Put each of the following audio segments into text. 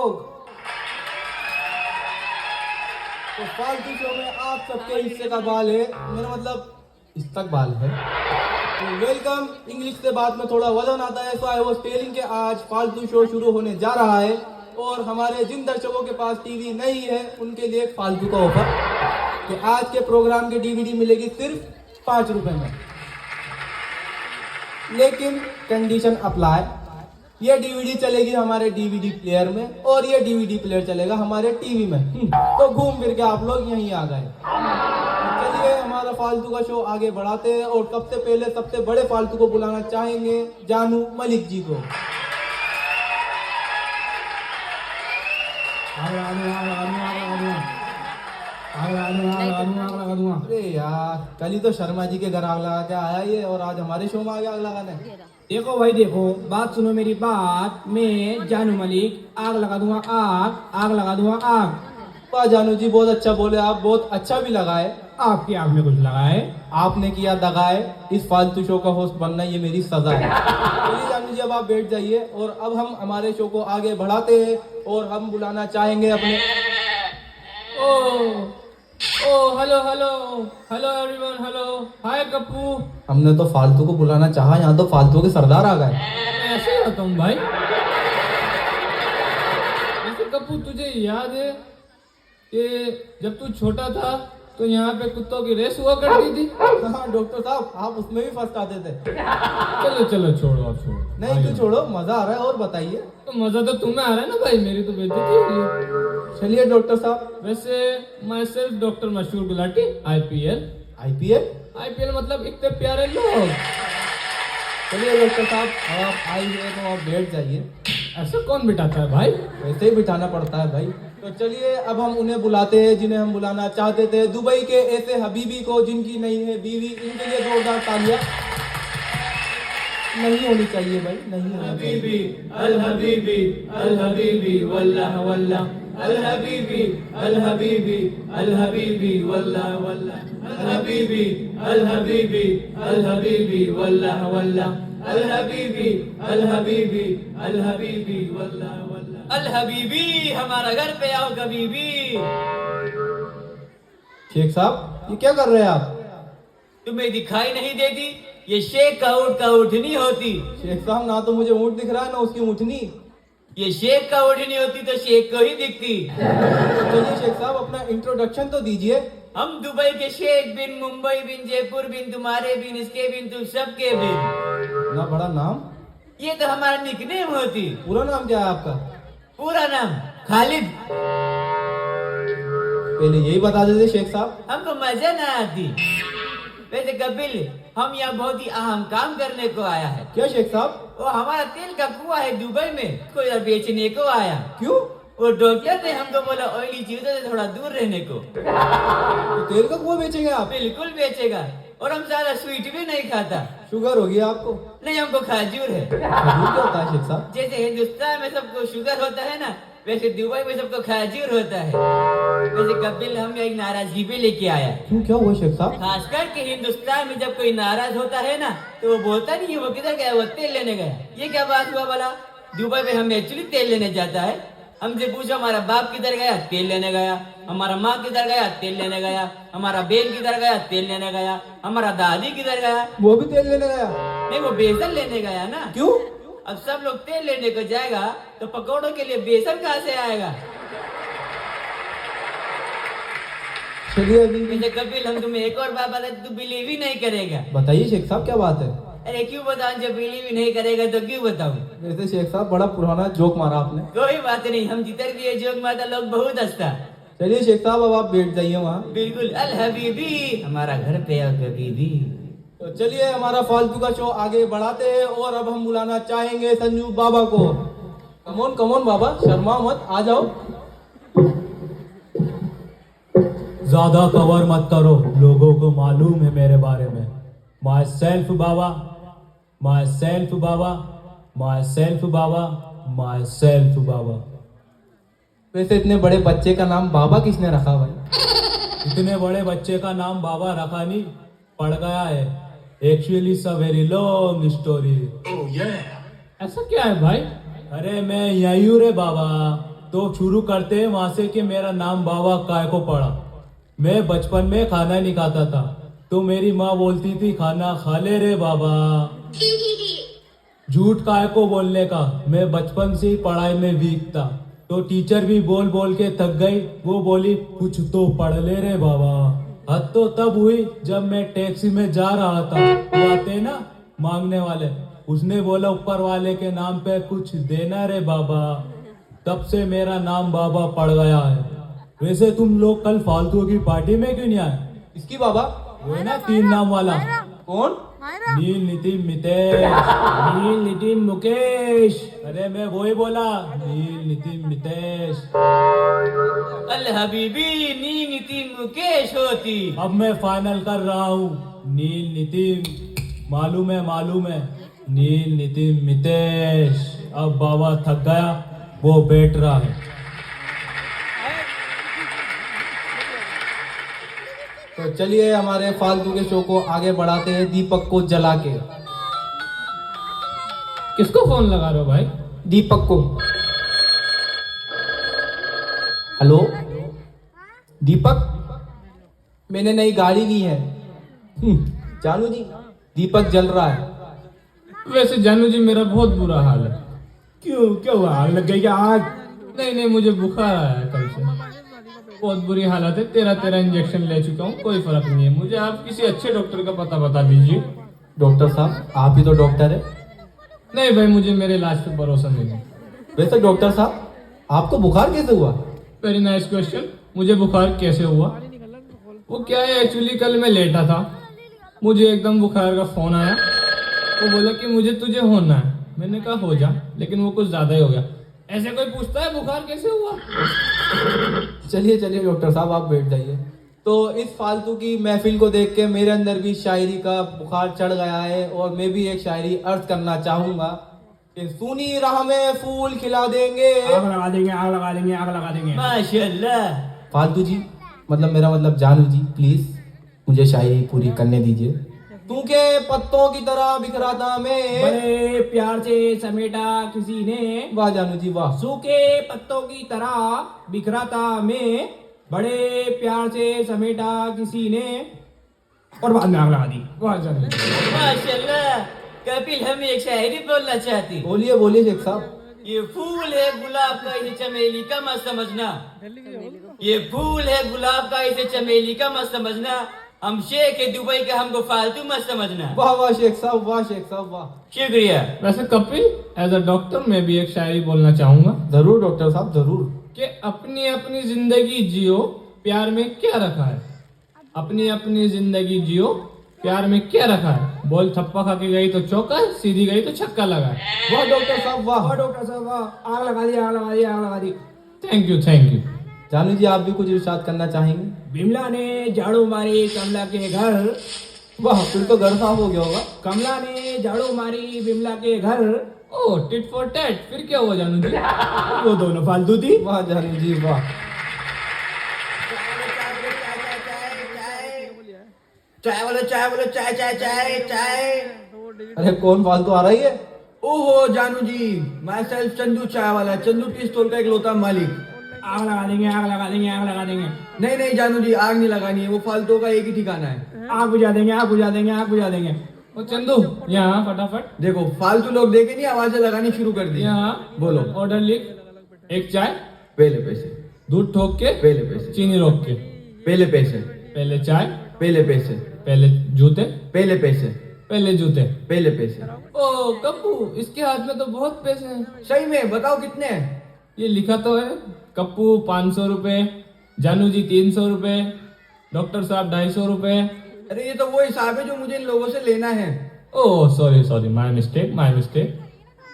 लोग। तो फालतू शो में आप सबके हिस्से का बाल है, मेरा मतलब इस्तकबाल है। तो वेलकम। इंग्लिश से बात में थोड़ा वजन आता है, सो आई वाज टेलिंग के आज फालतू शो शुरू होने जा रहा है और हमारे जिन दर्शकों के पास टीवी नहीं है उनके लिए एक फालतू का ऑफर कि आज के प्रोग्राम की डीवीडी मिलेगी सिर्फ 5 रुपए में, लेकिन कंडीशन अप्लाई। ये डीवीडी चलेगी हमारे डीवीडी प्लेयर में और ये डीवीडी प्लेयर चलेगा हमारे टीवी में। तो घूम फिर के आप लोग यहीं आ गए। चलिए हमारा फालतू का शो आगे बढ़ाते हैं और सबसे पहले सबसे बड़े फालतू को बुलाना चाहेंगे जानू मलिक जी को। अरे यार, कल ही तो शर्मा जी के घर आग लगा के आया ये और आज हमारे शो में आग लगाने। देखो भाई देखो, बात सुनो मेरी बात। मैं जानू मलिक आग लगा दूंगा, आग लगा दूंगा आग। वाह जानू जी, बहुत अच्छा बोले आप, बहुत अच्छा भी लगाए। आपकी आग में कुछ लगाए? आपने किया दगाए। इस फालतू शो का होस्ट बनना ये मेरी सजा है। चलिए जानू जी अब आप बैठ जाइए और अब हम हमारे शो को आगे बढ़ाते हैं और हम बुलाना चाहेंगे अपने hello hello hello everyone, hello hi Kappu. हमने तो फालतू को बुलाना चाहा, यहाँ तो फालतू के सरदार आ गए। मैं ऐसे ही आता हूँ भाई। वैसे कप्पू तुझे याद है कि जब तू छोटा था तो यहाँ पे कुत्तों की रेस हुआ करती थी? हाँ डॉक्टर साहब, आप उसमें भी फर्स्ट आते थे। चलो चलो छोड़ो, आप छोड़ो। नहीं क्यों छोड़ो, मजा आ रहा है और बताइए। तो मजा तो तुम्हें आ रहा है ना भाई, मेरी तो बेइज्जती हो रही है। चलिए डॉक्टर साहब। वैसे माई सेल्फ डॉक्टर मशहूर गुलाटी, IPL। आईपीएल मतलब इतने प्यारे लोग। चलिए डॉक्टर साहब, अब आप आइए तो आप बैठ जाइए। ऐसा कौन बिठाता है भाई? वैसे ही बिठाना पड़ता है भाई। तो चलिए अब हम उन्हें बुलाते हैं जिन्हें हम बुलाना चाहते थे, दुबई के ऐसे हबीबी को जिनकी नहीं है बीवी। इनके लिए जोरदार तालियां। नहीं होनी चाहिए भाई, नहीं होनी चाहिए। अल हबीबी अल हबीबी वल्लाह वल्लाह, अल हबीबी अल हबीबी अल हबीबी वल्लाह वल्लाह, अल हबीबी अल हबीबी अल हबीबी वल्लाह वल्लाह, अल हबीबी अल हबीबी अल हबीबी वल्लाह वल्लाह। अल हबीबी हमारा घर पे आओ कभी भी। शेख साहब ये क्या कर रहे हैं आप? तुम्हें दिखाई नहीं देती? ये शेख का उठनी होती। शेख साहब ना तो मुझे ऊँट दिख रहा है ना उसकी ऊँटनी। ये शेख का उठनी होती तो शेख को ही दिखती। चलिए शेख साहब अपना इंट्रोडक्शन तो दीजिए। हम दुबई के शेख बिन, मुंबई बिन, जयपुर बिन, तुम्हारे बिन, इसके बिन, तुम सबके बिन। ना बड़ा नाम। ये तो हमारा निकनेम होती। पूरा नाम क्या है आपका? पूरा नाम खालिद। पहले यही बता देते शेख साहब। हमको मजा ना आती। वैसे कपिल, हम यहाँ बहुत ही अहम काम करने को आया है। क्या शेख साहब? वो हमारा तेल का कुआं है दुबई में, कोई इधर बेचने को आया। क्यों? वो डॉक्टर ने हमको बोला ऑयली चीजों से थोड़ा दूर रहने को। तो तेल का कुआं बेचेंगे आप? बिल्कुल बेचेगा, और हम सारा स्वीट भी नहीं खाता। शुगर होगी आपको? नहीं, हमको खजूर है। खजूर क्या होता है शेख साहब? जैसे हिंदुस्तान में सबको शुगर होता है ना, वैसे दुबई में सबको खजूर होता है। वैसे कपिल, हम एक नाराजगी पे लेके आया। क्यों, क्या हुआ शेख साहब? खास करके हिंदुस्तान में जब कोई नाराज होता है ना तो वो बोलता नहीं है वो किधर गया, वो तेल लेने गया। ये क्या बात हुआ भला? दुबई में हम एक्चुअली तेल लेने जाता है। हमसे पूछो हमारा बाप किधर गया, तेल लेने गया। हमारा माँ किधर गया, तेल लेने गया। हमारा बहन किधर गया, तेल लेने गया। हमारा दादी किधर गया? वो भी तेल लेने गया? नहीं, वो बेसन लेने गया ना। क्यों? अब सब लोग तेल लेने को जाएगा तो पकौड़ों के लिए बेसन कहाँ से आएगा? चलिए अभी वैसे कपिल, हम तुम्हें एक और बात बताए, तू बिलीव ही नहीं करेगा। बताइए शेख साहब क्या बात है? अरे क्यों बताऊं, जब बिलीव ही नहीं करेगा तो क्यों बताऊं? वैसे शेख साहब बड़ा पुराना जोक मारा आपने। कोई बात नहीं, हम जिधर भी ये जोक मारता लोग बहुत हंसता। चलिए शेख साहब अब आप बैठ जाइए वहाँ। बिल्कुल। अल हबीबी हमारा घर पे आओ कभी भी। तो चलिए हमारा फालतू का शो आगे बढ़ाते हैं और अब हम बुलाना चाहेंगे संजू बाबा को। कमोन कमोन बाबा, शर्मा मत, आ जाओ। ज्यादा कवर मत करो, लोगों को मालूम है मेरे बारे में। माई सेल्फ बाबा, माई सेल्फ बाबा, माई सेल्फ बाबा, माई सेल्फ बाबा। वैसे इतने बड़े बच्चे का नाम बाबा किसने रखा भाई? इतने बड़े बच्चे का नाम बाबा रखा नहीं, पड़ गया है। Actually it's a very long story. ऐसा क्या है भाई? अरे मैं यही हूँ रे बाबा, तो शुरू करते हैं वहां से कि मेरा नाम बाबा काय को पड़ा। मैं बचपन में खाना नहीं खाता था, तो मेरी माँ बोलती थी खाना खा ले रे बाबा। झूठ काय को बोलने का, मैं बचपन से ही पढ़ाई में वीक था, तो टीचर भी बोल बोल के थक गई। वो बोली कुछ तो पढ़ ले रे बाबा। हद तो तब हुई जब मैं टैक्सी में जा रहा था, वो आते ना मांगने वाले, उसने बोला ऊपर वाले के नाम पे कुछ देना रे बाबा। तब से मेरा नाम बाबा पड़ गया है। वैसे तुम लोग कल फालतू की पार्टी में क्यों नहीं आए? इसकी बाबा वो है ना 3 नाम वाला। कौन? नील, नितिन, मितेश। नील, नितिन, मुकेश। अरे मैं वो ही बोला, नील, नितिन, मितेश। अल हबीबी नी नितिन मुकेश होती। अब मैं फाइनल कर रहा हूँ, नील, नितिन। मालूम है नील, नितिन, मितेश। अब बाबा थक गया, वो बैठ रहा है। तो चलिए हमारे फालतू के शो को आगे बढ़ाते हैं दीपक को जला के। किसको फोन लगा रहे हो भाई? दीपक को। हेलो दीपक, मैंने नई गाड़ी ली है। जानू जी, दीपक जल रहा है। वैसे जानू जी मेरा बहुत बुरा हाल है। क्यों, क्या हुआ? आग लग गई क्या आज? नहीं मुझे बुखार आया है कल से, बहुत बुरी हालत है। 13 इंजेक्शन ले चुका हूँ, कोई फर्क नहीं है। मुझे आप किसी अच्छे डॉक्टर का पता बता दीजिए। डॉक्टर साहब, आप ही तो डॉक्टर है। नहीं भाई, मुझे मेरे इलाज पे भरोसा नहीं है। वैसे डॉक्टर साहब, आपको बुखार कैसे हुआ? Very nice question. मुझे बुखार कैसे हुआ? वो क्या है, एक्चुअली कल मैं लेटा था, मुझे एकदम बुखार का फोन आया। वो बोला कि मुझे तुझे होना है। मैंने कहा हो जा, लेकिन वो कुछ ज्यादा ही हो गया। ऐसे कोई पूछता है बुखार कैसे हुआ? चलिए डॉक्टर साहब, आप बैठ जाइए। तो इस फालतू की महफिल को देख के मेरे अंदर भी शायरी का बुखार चढ़ गया है, और मैं भी एक शायरी अर्ज करना चाहूंगा कि सुनी राह में फूल खिला देंगे। आग लगा देंगे, आग लगा देंगे, आग लगा देंगे। माशाल्लाह। फालतू जी, मतलब मेरा मतलब जानू जी, प्लीज मुझे शायरी पूरी करने दीजिए। तू के पत्तों की तरह बिखरा था मैं, बड़े प्यार से समेटा किसी ने। वाह जानू जी वाह। सूखे पत्तों की तरह बिखरा था मैं, बड़े प्यार से समेटा किसी ने, और बाद में आग लगा दी। वाह जानू। माशाल्लाह। कपिल, हम एक शायरी बोलना चाहती। बोलिए शेख साहब। ये फूल है गुलाब का, इसे चमेली का मत समझना। ये फूल है गुलाब का, इसे चमेली का मत समझना। हम शेख है दुबई का, हमको फालतू मत समझना। वाह वाह शेख साहब, वाह शेख साहब वाह। शुक्रिया। वैसे कपिल, एज अ डॉक्टर मैं भी एक शायरी बोलना चाहूंगा जरूर डॉक्टर साहब जरूर। कि अपनी अपनी जिंदगी जियो, प्यार में क्या रखा है। अपनी अपनी जिंदगी जियो, प्यार में क्या रखा है। बॉल थप्पा खा के गई तो चौका, सीधी गई तो छक्का लगा। वाह डॉक्टर साहब वाह। वाह डॉक्टर साहब वाह। आग लगा दी, आग लगा दी, आग लगा दी। Thank you. जानू जी, आप भी कुछ इरशाद करना चाहेंगे? बिमला ने झाड़ू मारी कमला के घर। वाह, फिर तो घर साफ हो गया होगा। कमला ने झाड़ू मारी बिमला के घर। ओ टिट फॉर टैट, फिर क्या हुआ जानू जी? वो दोनों फालतू थी। वाह जानू जी वाह। चाय बोलो, चाय बोलो, चाय चाय चाय चाय। अरे कौन फालतू आ रही है? ओहो जानू जी, माई सेल्फ चंदू चाय वाला, चंदू टी स्टॉल का इकलौता मालिक। आग लगा देंगे, आग लगा देंगे, आग लगा देंगे। नहीं जानू जी, आग नहीं लगानी है, वो फालतू का एक ही ठिकाना है। आग बुझा देंगे, आग बुझा देंगे, आग बुझा देंगे। ओ चंदू, यहाँ फटाफट देखो, फालतू लोग देखे नहीं, आवाजें लगानी शुरू कर दी। यहाँ बोलो, ऑर्डर लिख। एक चाय, पहले पैसे। दूध ठोक के, पहले पैसे। चीनी रोक के, पहले पैसे। पहले चाय, पहले पैसे। पहले जूते, पहले पैसे। पहले जूते, पहले पैसे। ओ कप्पू, इसके हाथ में तो बहुत पैसे हैं। सही में बताओ कितने हैं? ये लिखा तो है, कप्पू 500 रुपए, जानू जी 300 रुपए, डॉक्टर साहब 250 रुपए। अरे ये तो वो हिसाब है जो मुझे इन लोगों से लेना है। Oh sorry, my mistake.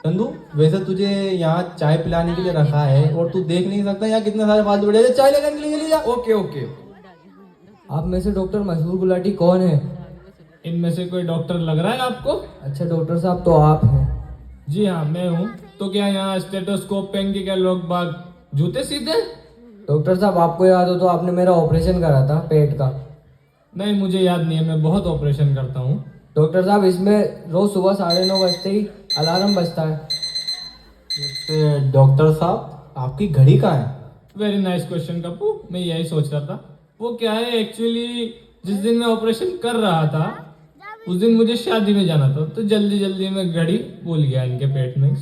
Chandu, वैसे तुझे यहाँ चाय पिलाने के लिए रखा है, और तू देख नहीं सकता यहाँ कितने सारे फालतू बैठे हैं। चाय लेकर के लिए जा। ओके। आप में से डॉक्टर मशहूर गुलाटी कौन है? इनमें से कोई डॉक्टर लग रहा है आपको? अच्छा डॉक्टर साहब, तो आप हैं। जी हाँ, मैं हूँ। तो क्या यहाँ स्टेथोस्कोप पहन के क्या लोग बाग जूते सीधे? डॉक्टर साहब, आपको याद हो तो आपने मेरा ऑपरेशन करा था पेट का। नहीं, मुझे याद नहीं है, मैं बहुत ऑपरेशन करता हूँ। डॉक्टर साहब, इसमें रोज सुबह 9:30 बजते ही अलार्म बजता है। डॉक्टर साहब, आपकी घड़ी कहाँ है? वेरी नाइस क्वेश्चन कप्पू, मैं यही सोच रहा था। वो क्या है एक्चुअली, जिस दिन मैं ऑपरेशन कर रहा था उस दिन मुझे शादी में जाना था, तो जल्दी जल्दी में घड़ी भूल गया इनके पेट में।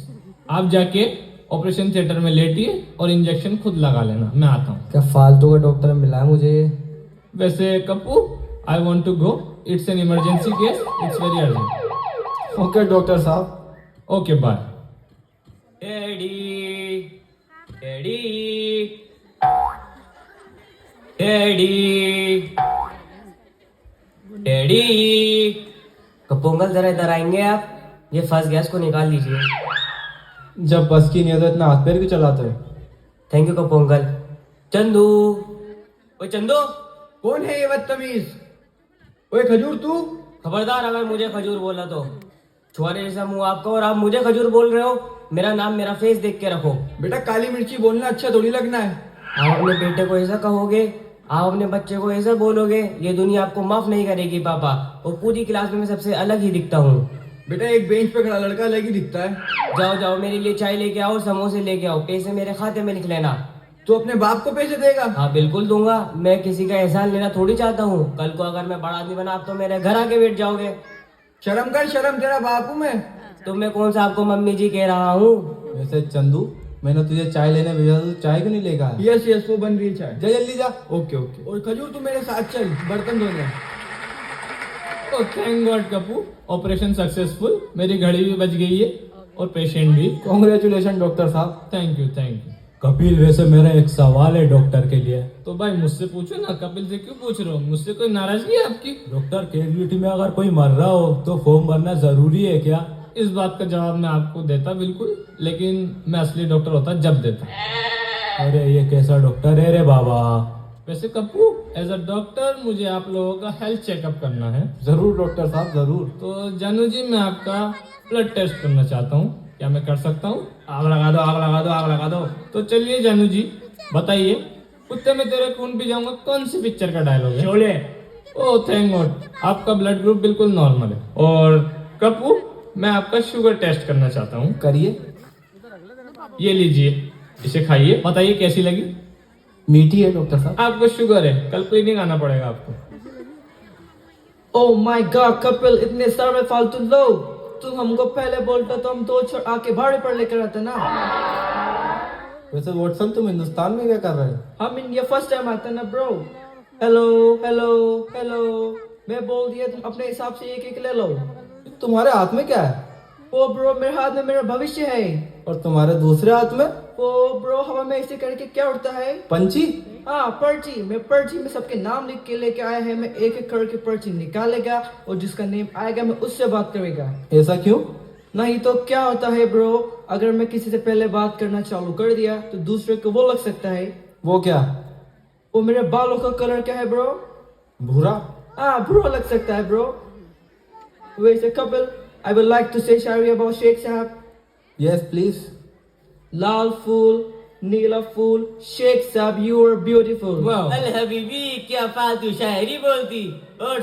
आप जाके ऑपरेशन थिएटर में लेटिए और इंजेक्शन खुद लगा लेना, मैं आता हूँ। क्या फालतू का डॉक्टर मिला है मुझे ये? वैसे Kappu, I want to go, it's an emergency case, it's very urgent. Okay doctor साहब। Okay bye. Daddy daddy daddy daddy. कपूंगल जरा इधर आएंगे आप? ये फंस गया, इसको निकाल लीजिए। जब बस की नहीं है तो इतना हाथ पैर क्यों चलाते हो? Thank you कपूंगल। चंदू, ओए चंदू, कौन है ये बदतमीज? ओए खजूर तू? खबरदार अगर मुझे खजूर बोला तो। छुआरे जैसा मुंह आपका और आप मुझे खजूर बोल रहे हो। मेरा नाम मेरा फेस देख के रखो। बेटा काली मिर्ची बोलना अच्छा थोड़ी लगना है। आप अपने बेटे को ऐसा कहोगे, आप अपने बच्चे को ऐसा बोलोगे, ये दुनिया आपको माफ नहीं करेगी पापा। और पूरी क्लास में मैं सबसे अलग ही दिखता हूँ। बेटा एक बेंच पे खड़ा लड़का अलग ही दिखता है। जाओ जाओ, मेरे लिए चाय लेके आओ, समोसे लेके आओ, पैसे मेरे खाते में लिख लेना। तू अपने बाप को पैसे देगा? हाँ बिल्कुल दूंगा, मैं किसी का एहसान लेना थोड़ी चाहता हूँ। कल को अगर मैं बड़ा आदमी बना आप तो मेरे घर आके बैठ जाओगे। शर्म कर, शर्म, तेरा बाप हूँ मैं। तो मैं कौन सा आपको मम्मी जी कह रहा हूँ? वैसे चंदू, मैंने तुझे चाय लेने भेजा था, तू चाय क्यों नहीं लेकर आया? यस यस, वो बन रही है चाय। जा जल्दी जा। Okay okay. और खजूर तू मेरे साथ चल, बर्तन धोने। Oh thank god Kappu, operation successful, मेरी घड़ी भी बच गई है और पेशेंट भी। कॉन्ग्रेचुलेशन डॉक्टर साहब। Thank you thank you. Kapil, वैसे मेरा एक सवाल है डॉक्टर के लिए। तो भाई मुझसे पूछो ना, कपिल से क्यों पूछ रहे हो? मुझसे कोई नाराजगी है आपकी? डॉक्टर, कैजुअलिटी में अगर कोई मर रहा हो तो फॉर्म भरना जरूरी है क्या? इस बात का जवाब मैं आपको देता बिल्कुल, लेकिन मैं असली डॉक्टर होता जब देता। अरे ये कैसा डॉक्टर है रे बाबा? वैसे कप्पू, एज अ डॉक्टर मुझे आप लोगों का हेल्थ चेकअप करना है। जरूर डॉक्टर साहब जरूर। तो जानू जी, मैं आपका ब्लड टेस्ट करना चाहता हूँ, क्या मैं कर सकता हूँ? आग लगा दो, आग लगा दो, आग लगा दो। तो चलिए जानू जी, बताइए, कुत्ते में तेरे खून पी जाऊंगा कौन सी पिक्चर का डायलॉग है? शोले। ओह थैंक गॉड, आपका ब्लड ग्रुप बिल्कुल नॉर्मल है। और कप्पू, मैं आपका शुगर टेस्ट करना चाहता हूँ। करिए। ये लीजिए, इसे खाइए, बताइए कैसी लगी? मीठी है डॉक्टर साहब। आपको शुगर है, कल क्लिनिक आना पड़ेगा आपको। ओह माय गॉड कपिल, इतने सारे फालतू लोग। तुम हमको पहले बोलते तो हम दो छोड़ आके भाड़े पर लेकर आते ना। वैसे वॉटसन, तुम हिंदुस्तान में क्या कर रहे हो? हम इंडिया फर्स्ट टाइम आते ना ब्रो। हेलो हेलो हेलो, मैं बोल दिया, तुम अपने हिसाब से एक एक ले लो। तुम्हारे हाथ में क्या है? ओ ब्रो, मेरे हाथ में मेरा भविष्य है। और तुम्हारे दूसरे हाथ में? ओ ब्रो, हवा में ऐसे करके क्या उड़ता है? पंछी? हाँ पर्ची। मैं पर्ची में सबके नाम लिख के लेके आया है। मैं एक एक करके पर्ची निकालेगा और जिसका नेम आएगा मैं उससे बात करेगा। ऐसा क्यों? नहीं तो क्या होता है ब्रो, अगर मैं किसी से पहले बात करना चालू कर दिया तो दूसरे को वो लग सकता है। वो क्या? वो मेरे बालों का कलर क्या है ब्रो? भूरा। हाँ भूरा लग सकता है ब्रो। वैसे Kapil, I would like to say Shayari about Sheikh साहब। Yes please। लाल फूल, नीला फूल, शेख साहब you are beautiful। वाह, अल हबीबी, क्या फालतू शायरी बोलती। और